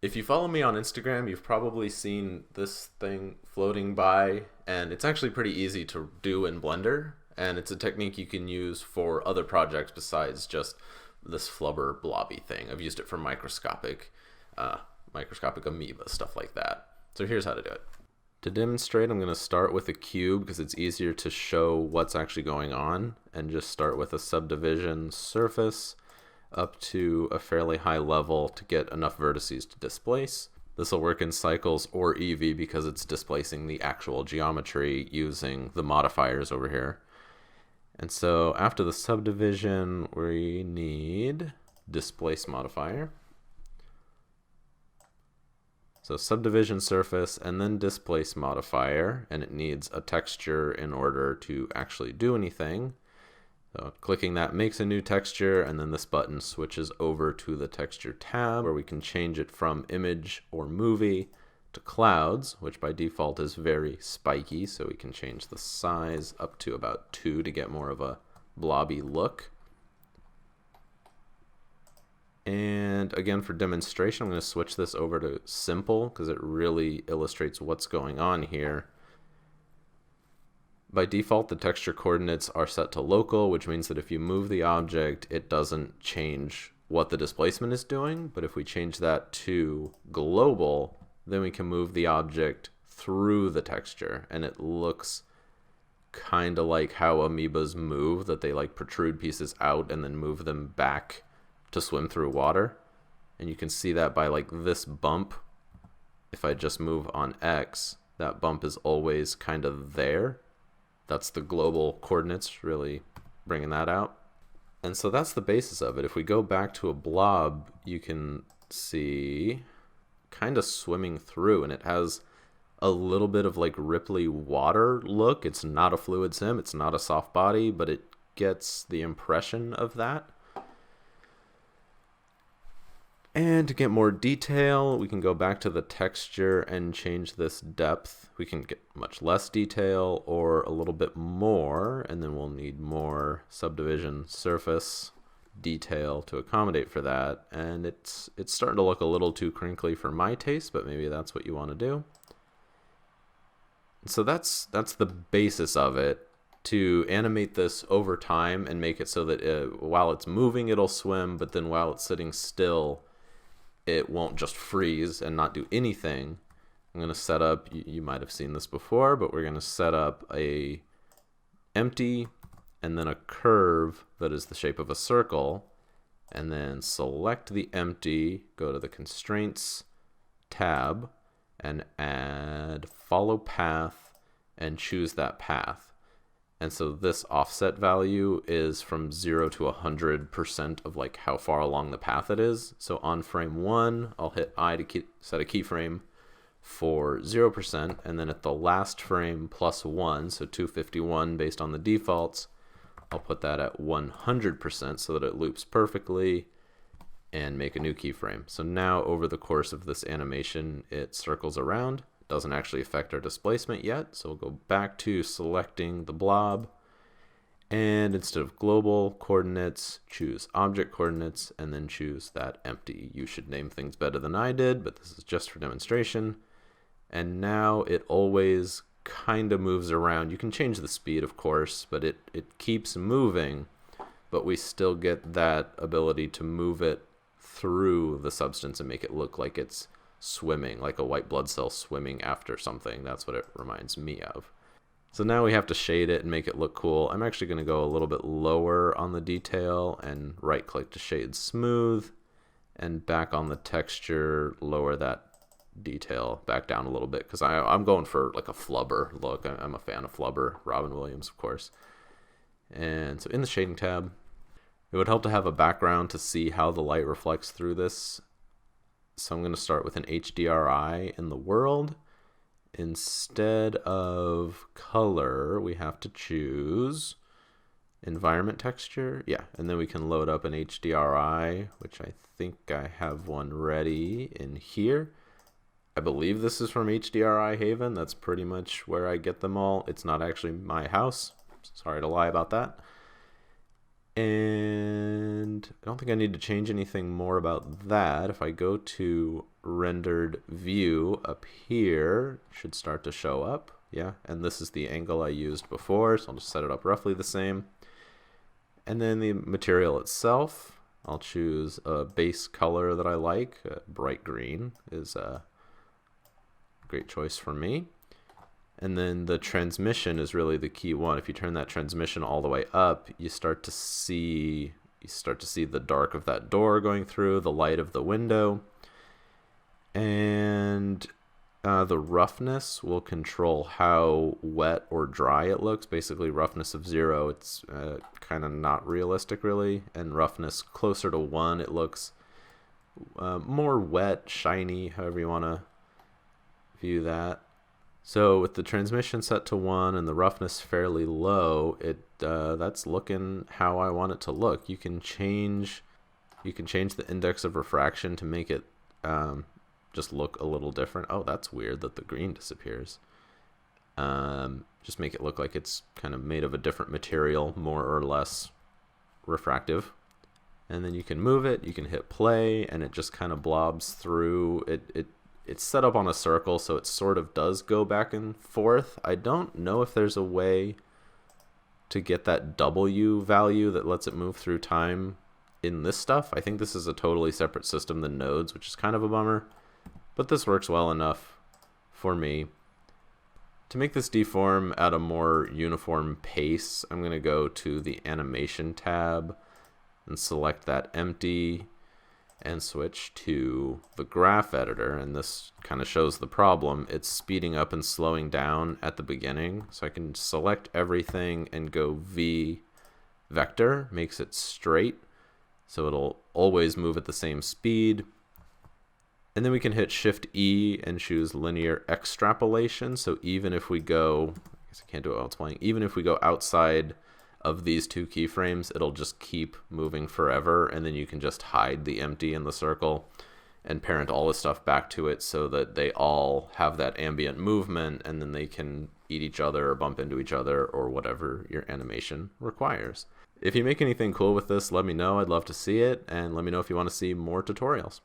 If you follow me on Instagram, you've probably seen this thing floating by, and it's actually pretty easy to do in Blender, and it's a technique you can use for other projects besides just this flubber blobby thing. I've used it for microscopic amoeba, stuff like that. So here's how to do it. To demonstrate, I'm going to start with a cube because it's easier to show what's actually going on, and just start with a subdivision surface up to a fairly high level to get enough vertices to displace. This will work in cycles or EV because it's displacing the actual geometry using the modifiers over here. And so after the subdivision, we need displace modifier. So subdivision surface and then displace modifier, and it needs a texture in order to actually do anything. So clicking that makes a new texture, and then this button switches over to the texture tab where we can change it from image or movie to clouds, which by default is very spiky, so we can change the size up to about 2 to get more of a blobby look. And again, for demonstration, I'm going to switch this over to simple because it really illustrates what's going on here. By default, the texture coordinates are set to local, which means that if you move the object, it doesn't change what the displacement is doing. But if we change that to global, then we can move the object through the texture, and it looks kind of like how amoebas move, that they like protrude pieces out and then move them back to swim through water. And you can see that by like this bump. If I just move on X, that bump is always kind of there. That's the global coordinates really bringing that out. And so that's the basis of it. If we go back to a blob, you can see kind of swimming through, and it has a little bit of like ripply water look. It's not a fluid sim, it's not a soft body, but it gets the impression of that. And to get more detail, we can go back to the texture and change this depth. We can get much less detail or a little bit more, and then we'll need more subdivision surface detail to accommodate for that. And it's starting to look a little too crinkly for my taste, but maybe that's what you want to do. So that's the basis of it. To animate this over time and make it so that while it's moving, it'll swim, but then while it's sitting still, it won't just freeze and not do anything. I'm going to set up, you might have seen this before, but we're going to set up a empty and then a curve that is the shape of a circle, and then select the empty, go to the constraints tab and add follow path and choose that path. And so this offset value is from 0 to 100% of like how far along the path it is. So on frame 1, I'll hit I to set a keyframe for 0%, and then at the last frame plus 1, so 251 based on the defaults, I'll put that at 100% so that it loops perfectly, and make a new keyframe. So now over the course of this animation, it circles around. Doesn't actually affect our displacement yet, so we'll go back to selecting the blob, and instead of global coordinates, choose object coordinates, and then choose that empty. You should name things better than I did, but this is just for demonstration. And now it always kind of moves around. You can change the speed, of course, but it keeps moving, but we still get that ability to move it through the substance and make it look like it's swimming, like a white blood cell swimming after something. That's what it reminds me of. So now we have to shade it and make it look cool. I'm actually going to go a little bit lower on the detail and right click to shade smooth, and back on the texture, lower that detail back down a little bit because I'm going for like a flubber look. I'm a fan of flubber, Robin Williams, of course. And so in the shading tab, it would help to have a background to see how the light reflects through this. So I'm going to start with an HDRI in the world. Instead of color, we have to choose environment texture. Yeah, and then we can load up an HDRI, which I think I have one ready in here. I believe this is from HDRI Haven. That's pretty much where I get them all. It's not actually my house. Sorry to lie about that. And I don't think I need to change anything more about that. If I go to rendered view up here, it should start to show up. Yeah, and this is the angle I used before, so I'll just set it up roughly the same. And then the material itself, I'll choose a base color that I like. Bright green is a great choice for me. And then the transmission is really the key one. If you turn that transmission all the way up, you start to see the dark of that door going through, the light of the window. And the roughness will control how wet or dry it looks. Basically, roughness of 0, it's kind of not realistic really. And roughness closer to 1, it looks more wet, shiny, however you want to view that. So with the transmission set to 1 and the roughness fairly low, that's looking how I want it to look. You can change the index of refraction to make it just look a little different. Oh, that's weird that the green disappears. Just make it look like it's kind of made of a different material, more or less refractive. And then you can move it, you can hit play, and it just kind of blobs through. It's set up on a circle, so it sort of does go back and forth. I don't know if there's a way to get that W value that lets it move through time in this stuff. I think this is a totally separate system than nodes, which is kind of a bummer. But this works well enough for me. To make this deform at a more uniform pace, I'm going to go to the animation tab and select that empty and switch to the graph editor, and this kind of shows the problem. It's speeding up and slowing down at the beginning, so I can select everything and go V vector, makes it straight, so it'll always move at the same speed. And then we can hit Shift E and choose linear extrapolation, so even if we go, I guess I can't do it while it's playing, even if we go outside of these 2 keyframes, it'll just keep moving forever, and then you can just hide the empty in the circle and parent all the stuff back to it so that they all have that ambient movement, and then they can eat each other or bump into each other or whatever your animation requires. If you make anything cool with this, let me know. I'd love to see it, and let me know if you want to see more tutorials.